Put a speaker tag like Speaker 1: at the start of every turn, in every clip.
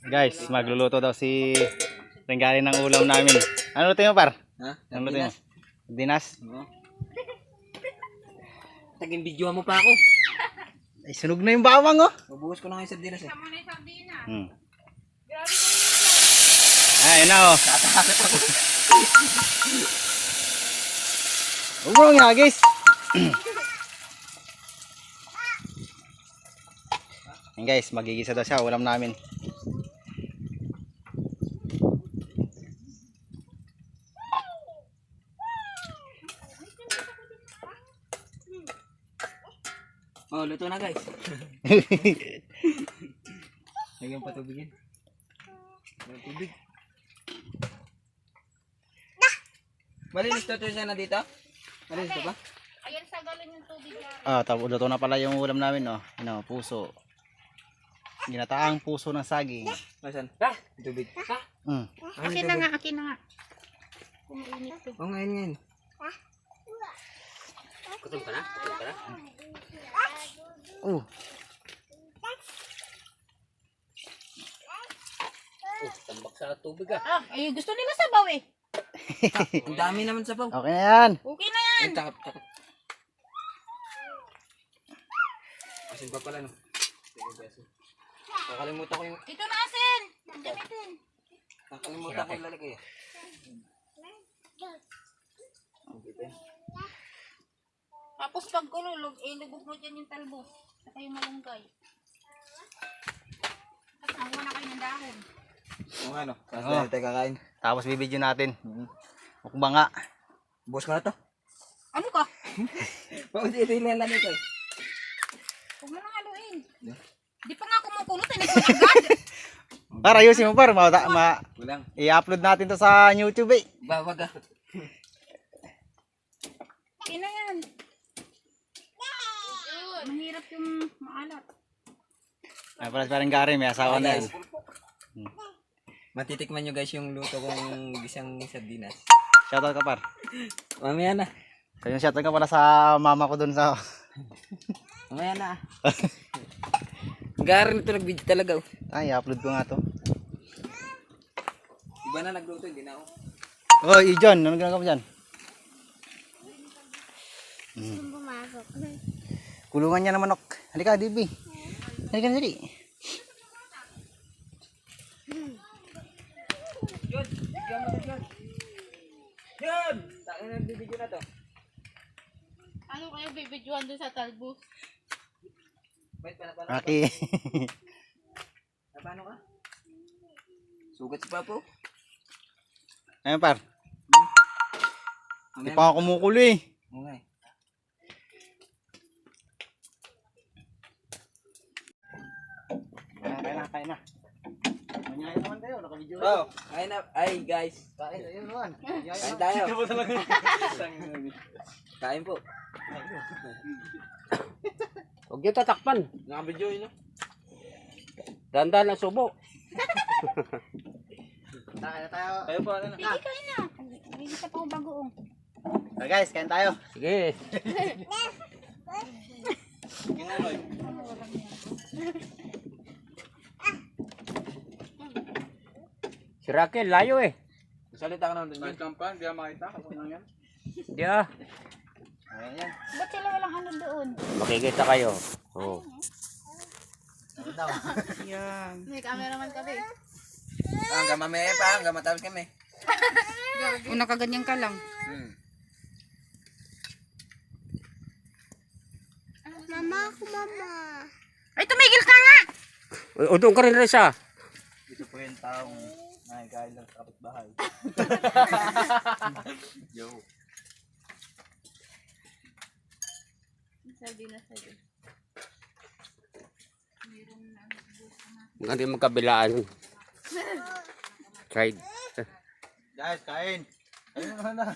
Speaker 1: Guys, magluluto daw si Renggari ng ulam namin. Ano luto mo, par?
Speaker 2: Ha?
Speaker 1: Ano luto mo? Dinas?
Speaker 2: Oo. Taging video mo pa ako.
Speaker 1: Ay, sunog na yung bawang, oh.
Speaker 2: Mabuhos ko na ngayon sardinas eh.
Speaker 1: Ayun na, oh. Huwag mo lang guys. Yan guys, magigisa daw siya. Ulam namin.
Speaker 2: Oh, luto na guys. Lagyan pa tubigin. Tubig. Malinis to siya na dito? Malinis to ba?
Speaker 3: Ayan sa galon yung tubig na.
Speaker 1: Ah, tapos luto na pala yung ulam namin, oh. Ano, puso. Ginataang puso ng saging.
Speaker 2: Nasaan? Tubig.
Speaker 3: Akin na nga, akin na nga. Kumainit to.
Speaker 2: Oo, ngayon.
Speaker 4: Kutom ka na? Kutom ka na?
Speaker 1: Oh.
Speaker 4: Tambak sa tubig ah.
Speaker 3: Ah, ay gusto nila sabaw eh.
Speaker 2: Ang dami naman sa paw.
Speaker 1: Okay na yan.
Speaker 3: Okay na yan.
Speaker 2: Ay, takap. Asin pa pala no. Sige, beso. Nakalimutan ko yung...
Speaker 3: Ito na asin. Gamitin.
Speaker 2: Nakalimutan ko yung lalagay.
Speaker 3: Tapos pag kululog, ilugog mo dyan yung talbos. Saka yung malunggay. Tapos nakuha na kayo ng dahon.
Speaker 2: Oo nga no.
Speaker 1: Oo.
Speaker 2: Tapos tayo kakain.
Speaker 1: Tapos bibidyo natin. Mukbang nga.
Speaker 2: Buhos ko na to.
Speaker 3: Ano ka?
Speaker 2: Bakit ito yung lalagay ko eh?
Speaker 3: Huwag mo nang haluin. Di pa nga kumukulo, tinipon agad.
Speaker 1: Para ayusin mo, par.
Speaker 2: Walang.
Speaker 1: I-upload natin to sa YouTube, eh.
Speaker 2: Bawag ah.
Speaker 3: Okay na yan. Mahirap yung maalat.
Speaker 1: Ay, para sa Renggari, may asawa na yan.
Speaker 2: Matitikman nyo guys yung luto kong gisang sardinas.
Speaker 1: Shoutout ka, par.
Speaker 2: Mamaya na.
Speaker 1: So, yung shoutout ka pala sa mama ko dun sa...
Speaker 2: Mamaya na. Garin ito nag-video talaga oh.
Speaker 1: Ay, i-upload ko nga to.
Speaker 2: Iba na nagluto, hindi na ako.
Speaker 1: Oh, John, ano ginagawa mo dyan? Kulungan niya ng manok. Halika, Dibi. Halika na, dali.
Speaker 2: Yun! Bigyan mo na dyan! Yun! Takin na nagbibideo na to.
Speaker 3: Ano kayo bibidyoan doon sa talbos?
Speaker 2: Wait, paano?
Speaker 1: Okay.
Speaker 2: Paano ka? Sugat si Papo?
Speaker 1: Ayun, par. Hindi
Speaker 2: Mamaya
Speaker 1: pa ako kumukulo, eh.
Speaker 2: Oo nga eh.
Speaker 1: Kain na. Manyayin naman tayo, naka-video.
Speaker 2: Oh, ayun na. Ay guys.
Speaker 1: Kain, ayun naman.
Speaker 2: Kain tayo. Kain po.
Speaker 4: Huwag niyo tatakpan.
Speaker 2: Naka-video yun no?
Speaker 4: Dandan ang subo.
Speaker 1: Kain na tayo.
Speaker 2: Kayo po, ano na?
Speaker 3: Hindi kain na. Hindi pa ako bagoong.
Speaker 1: So guys, kain tayo.
Speaker 4: Sige. Si Raquel, layo eh.
Speaker 2: Salita ka naman doon.
Speaker 4: Di ah.
Speaker 1: Ayan yan.
Speaker 3: Ba't sila walang ano doon?
Speaker 4: Makikita kayo. Oh.
Speaker 1: Ano daw?
Speaker 3: May cameraman kami.
Speaker 2: Hanggang mamaya pa, hanggang matapos kami.
Speaker 3: O nakaganyan ka lang. Mama ako, mama. Ay, tumigil ka nga!
Speaker 4: O doon ka rin Reza.
Speaker 1: Ito po yung taong nakikain lang sa kapitbahay. Yo.
Speaker 3: Sabi na sa'yo.
Speaker 4: Maganda yung magkabilaan. Tried.
Speaker 1: Guys, kain. Ayun naman na.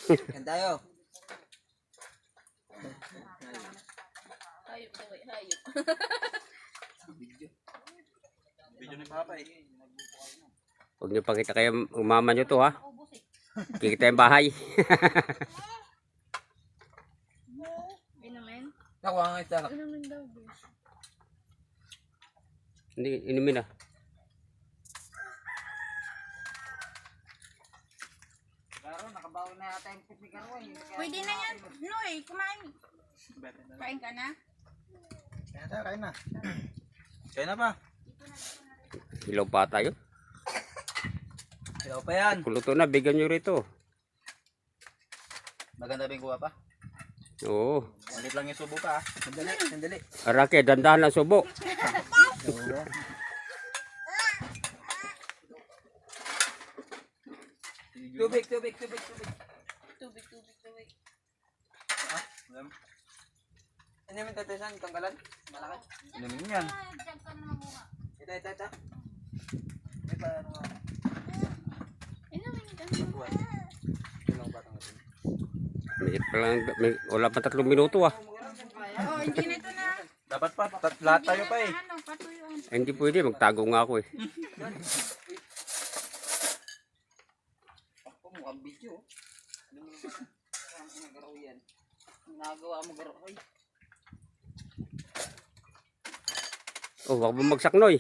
Speaker 2: Kain tayo.
Speaker 3: Hayop daw eh, hayop.
Speaker 1: Video ni Papa eh.
Speaker 4: Huwag niyo pakita kayo umama nyo to ha. Kikita yung bahay.
Speaker 3: Inumin?
Speaker 2: Nakuha nga ito.
Speaker 3: Inumin daw.
Speaker 4: Hindi, inumin na.
Speaker 3: Pwede na yan. Noy, kumain. Kain ka na?
Speaker 1: Kaya tayo, kain na.
Speaker 2: Kaya na pa.
Speaker 4: Ilaw pa tayo.
Speaker 2: Ilaw pa yan.
Speaker 4: Kuluto na, bigyan nyo rito.
Speaker 1: Maganda ba yung kuha pa?
Speaker 4: Oo.
Speaker 1: Malit lang yung subo ka, ah.
Speaker 2: Sandali, sandali.
Speaker 4: Arake, dandahan na subo.
Speaker 2: Tubig, tubig, tubig, tubig.
Speaker 3: Tubig.
Speaker 2: Alam. Ano yung tatasan? Tanggalan? Malaki?
Speaker 1: Inumin yan.
Speaker 3: Diyan ka na muna.
Speaker 2: Ito. May paano nga.
Speaker 3: Inumin ka
Speaker 2: Buwan. Ito lang batang natin.
Speaker 4: Wala pa 3 minuto ah.
Speaker 3: Oh, hindi na ito na.
Speaker 2: Dapat pa, lahat tayo pa eh.
Speaker 3: Ano, patuyuan.
Speaker 4: Ay, hindi pwede, magtago nga ako eh.
Speaker 2: Ako mukhang video. Ano mo ba? Parang nagaraw yan. Nagawa mo garaw. Ay.
Speaker 4: Oh, wag bumagsak Noy.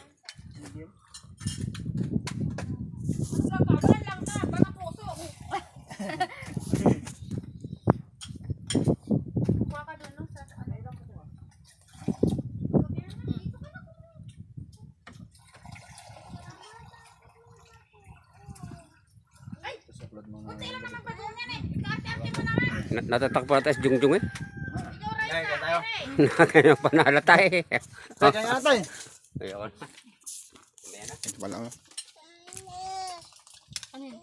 Speaker 3: Kaban lang na, baka puso. Kuha ka doon, no? Sa ano?
Speaker 1: Upload mo na.
Speaker 3: Kunti lang naman patungan eh. Ikaarte-arte mo na nga.
Speaker 4: Natatakpo na tayo sa jungjung eh.
Speaker 3: Ikaw rin
Speaker 1: Kaya
Speaker 3: na.
Speaker 1: tayo.
Speaker 4: Kaya panala tayo eh.
Speaker 1: Kaya nga tayo.
Speaker 4: Ayun.
Speaker 1: Ito pala, oh.
Speaker 3: Ano yun?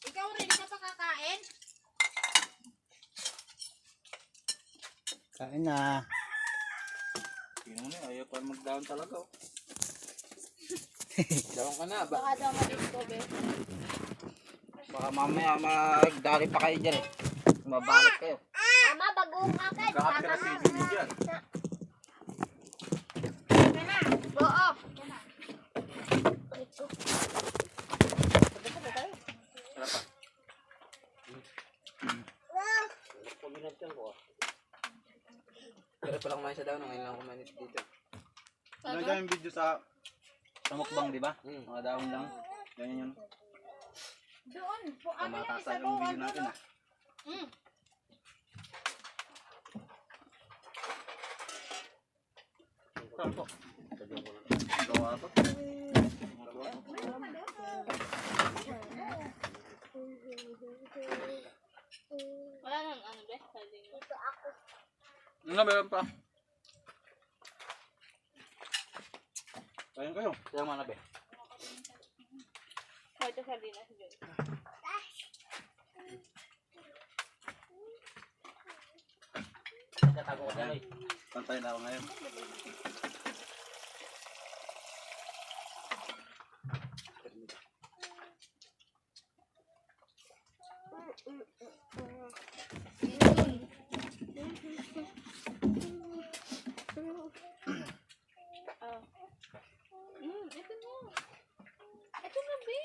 Speaker 3: Ikaw rin ka pa kakain?
Speaker 1: Kain na.
Speaker 2: Tingnan mo na, ayaw pa mag-down talaga oh. Down ka na ba?
Speaker 3: Baka daw ma-discover.
Speaker 2: Baka mamaya magdali pa kayo dyan eh. Mabalik kayo.
Speaker 3: Tama, bagoong akin.
Speaker 2: Kakapit ka na sisig dyan.
Speaker 3: Yan na. Go off. Yan na.
Speaker 2: Wala pa. Pero palang kumain sa down, ngayon lang kumain dito.
Speaker 1: Ano dyan yung video sa mukbang, di ba?
Speaker 2: Hmm.
Speaker 1: Mga dahon lang. Ganyan yun.
Speaker 3: Doon. Ano yung
Speaker 1: Tumataas
Speaker 3: isa
Speaker 1: yung
Speaker 3: doon?
Speaker 1: video natin, ah.
Speaker 3: Hmm.
Speaker 1: Saan po? Gawa to.
Speaker 3: Wala nang ano ba? Ito ako.
Speaker 1: Nga, meron pa. Kain kayo.
Speaker 2: Kaya mga nabe.
Speaker 3: Oh, ito sardinas dyan.
Speaker 2: Tatago ko dyan eh.
Speaker 1: Pantay na ako ngayon.
Speaker 3: Ito na. Ito na, be.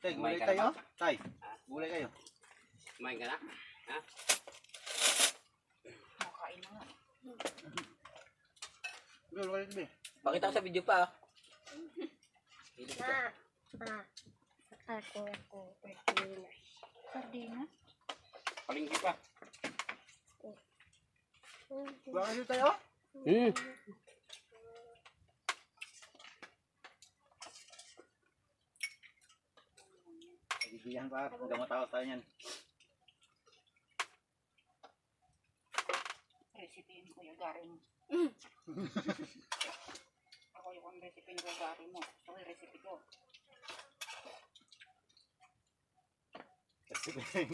Speaker 1: Tay, gulay
Speaker 4: Kumain ka
Speaker 1: kayo?
Speaker 4: na ba?
Speaker 1: Tay, gulay kayo.
Speaker 4: Kumain ka na? Ha?
Speaker 3: Makain na nga.
Speaker 1: Gulay kayo.
Speaker 2: Pakita ko sa video pa ah.
Speaker 3: Sardinas?
Speaker 4: Palingki pa.
Speaker 1: Bakit dito tayo?
Speaker 4: Hmm.
Speaker 1: Nagigiyan pa. Huwag matawa tayo yan.
Speaker 3: Recipe ni Kuya Gary mo. Ako yung recipe ni Kuya Gary mo. Ito yung recipe ko.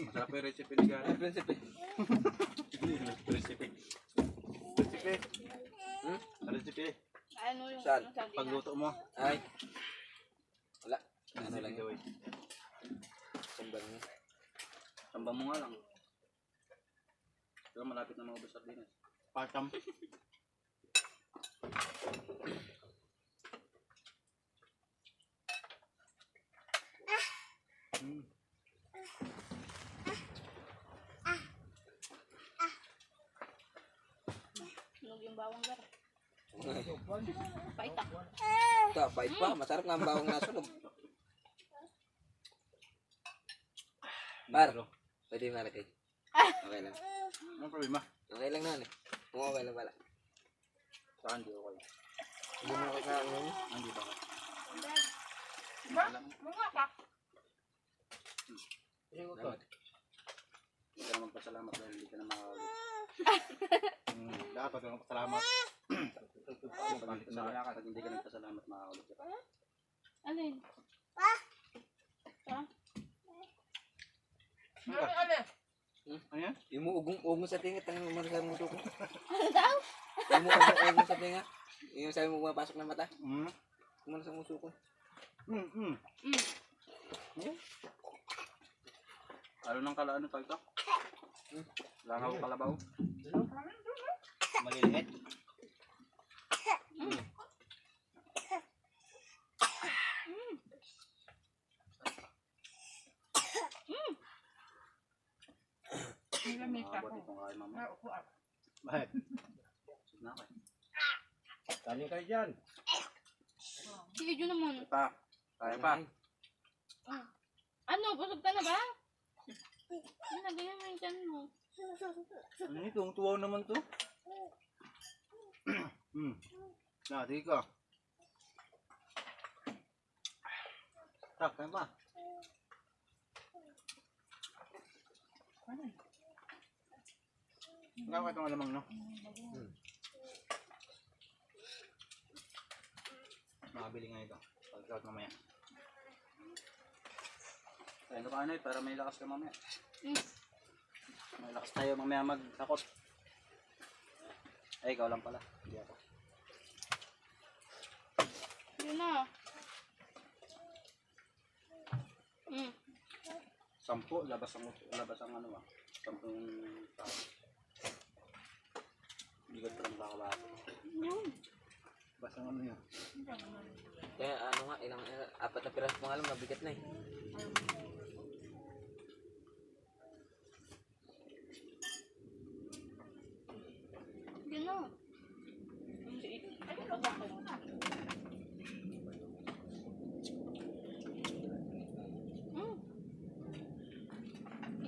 Speaker 1: Masarap yung recipe ni Gary.
Speaker 2: Prinsipe.
Speaker 1: Recipe. Recipe. Recipe.
Speaker 3: Ano yung
Speaker 2: Saan?
Speaker 3: ano, sardinas?
Speaker 1: Pagluto mo.
Speaker 2: Ay. Wala. Ano
Speaker 1: Recipe
Speaker 2: lang
Speaker 1: daw
Speaker 2: yun?
Speaker 1: eh.
Speaker 2: Sambal niya.
Speaker 1: Samba mo nga lang. Pero malapit na mga basar din eh. Partam.
Speaker 3: yung bawang gar. Paita.
Speaker 2: Ito, pait pa. Masarap nga ang bawang nasunog. Par, pwede yung nalagay. Okay lang.
Speaker 1: Anong problema?
Speaker 2: Okay lang naman eh. Kung okay lang pala.
Speaker 1: Saka hindi okay.
Speaker 2: Hindi mo okay na ano.
Speaker 1: Hindi ba?
Speaker 3: Mga ka.
Speaker 2: Salamat.
Speaker 1: Hindi ka na magpasalamat dahil hindi ka na makakaulit. Dapat ka magpasalamat. Pag hindi ka nagpasalamat, makakaulit ka.
Speaker 3: Alin?
Speaker 1: Ano yan?
Speaker 2: Yung mo ugong sa tinga, tangan mo sa mundo ko.
Speaker 3: Ano daw?
Speaker 2: Yung mo ugong sa tinga. Yung sabi mo pumapasok ng mata.
Speaker 1: Mm.
Speaker 2: Kumano sa muso ko.
Speaker 1: Ano nang kala ano tayo? Langaw kalabaw.
Speaker 2: Maliliit.
Speaker 1: Makakabot itong kain mamaya. Bakit? Sige na kayo.
Speaker 4: Kanin kayo dyan.
Speaker 3: Sige, dyan naman.
Speaker 1: Pa. Kaya pa.
Speaker 3: Ano, busog ka na ba? Nagaya mo yung tiyan mo.
Speaker 1: Ano ito? Ang tuwaw naman to. Sige ka. Tak, kaya pa. Ang ka itong alamang, no? Makabili nga ito. Pagkakot mamaya. Kaya ito ka ano para may lakas ka mamaya. May lakas tayo mamaya magtakot. Ay, ikaw lang pala. Hindi ako.
Speaker 3: Yun na.
Speaker 1: 10, labas ang ano ah. 10 tao. Bigat pa ng kakabasa. Labas ang ano yun.
Speaker 2: Kaya ano nga, ilang 4 na piraso pa nga lang, mabigat na eh.
Speaker 3: Yun na.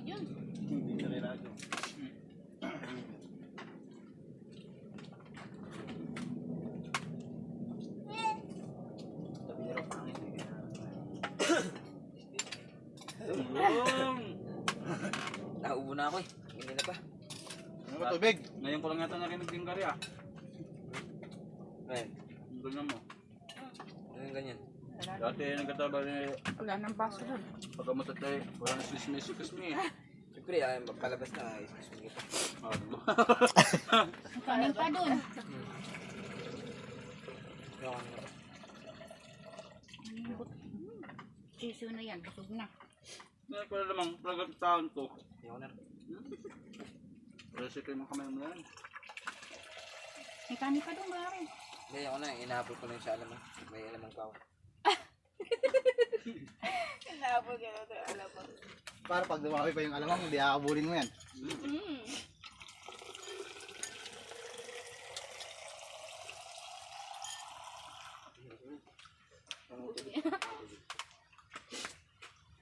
Speaker 3: Yun.
Speaker 1: Hindi na rin ako. Sabi nila pangit eh.
Speaker 2: Naubo na ako eh. Hindi na pa.
Speaker 1: Ano ba tubig? Ngayon ko lang yata narinig yung kari ah.
Speaker 2: Ngayon,
Speaker 1: Ganyan mo.
Speaker 2: ganyan ganyan.
Speaker 1: Dati nagkatabi ni
Speaker 3: Wala nang baso doon.
Speaker 1: pagkamutot tayo. Wala na sismis-sismis eh.
Speaker 2: Siyempre, magpalabas na. Excuse me.
Speaker 3: Kanin pa doon. Siso na yan, busog na.
Speaker 1: Ngayon ko na lamang talagang taon to.
Speaker 2: Ayaw na.
Speaker 1: Recipe mo kamay mo yan.
Speaker 3: May kanin pa doon, Mari.
Speaker 2: Hindi, ako na. Inahabol ko na yung sa alamang. May alamang pa ako.
Speaker 3: Nabog yan ito, alam mo.
Speaker 1: Para pag dumami pa yung alamang, hindi aabulin mo yan.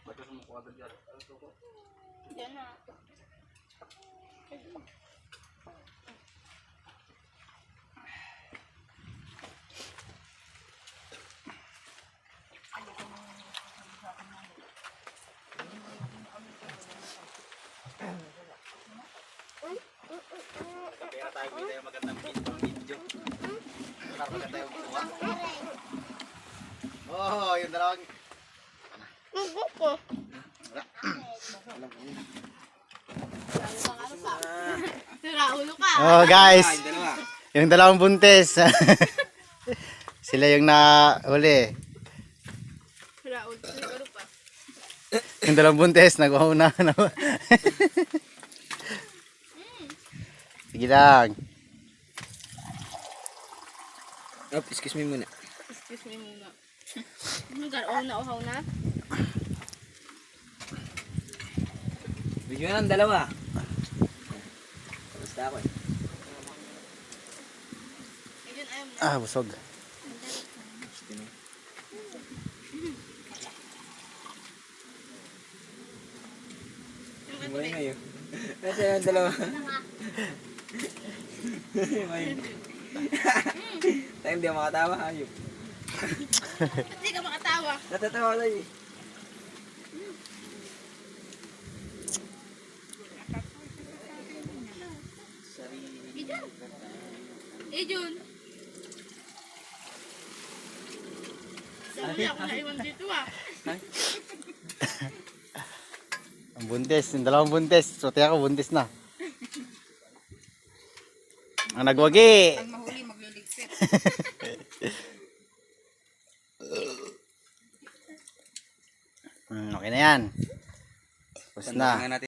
Speaker 1: Ba't mo agad yan?
Speaker 3: Diyan na.
Speaker 1: Kaya tayo hindi tayo magandang video. Para maganda yung buwa. Oh, yung dalawang.
Speaker 3: Raulo ka.
Speaker 1: Oh guys,
Speaker 2: Yung dalawa.
Speaker 1: yung dalawang buntis. Sila yung nahuli.
Speaker 3: Raulo. Siguro pa.
Speaker 1: Yung dalawang buntis, nag-uuna na. Sige lang.
Speaker 2: Oh, excuse me muna.
Speaker 3: Excuse me muna. Nag-araw na uhaw na.
Speaker 2: Video na ang dalawa. Basta ako eh.
Speaker 3: ayaw na.
Speaker 1: Ah, busog.
Speaker 2: May ngayon. Kasi yung dalawa. May. Tayo hindi ako makatawa. Ayop.
Speaker 3: Hindi ka makatawa.
Speaker 2: Natatawa tayo eh.
Speaker 3: Ijon. Ijon. Sabi ako naiwan dito ah.
Speaker 1: Ang buntis, yung dalawang buntis. Suti ako, buntis na. Ang nagwagi.
Speaker 3: Ang mahuli magliligpit.
Speaker 1: Okay na yan. Tapos na.
Speaker 2: Tandaan nga natin.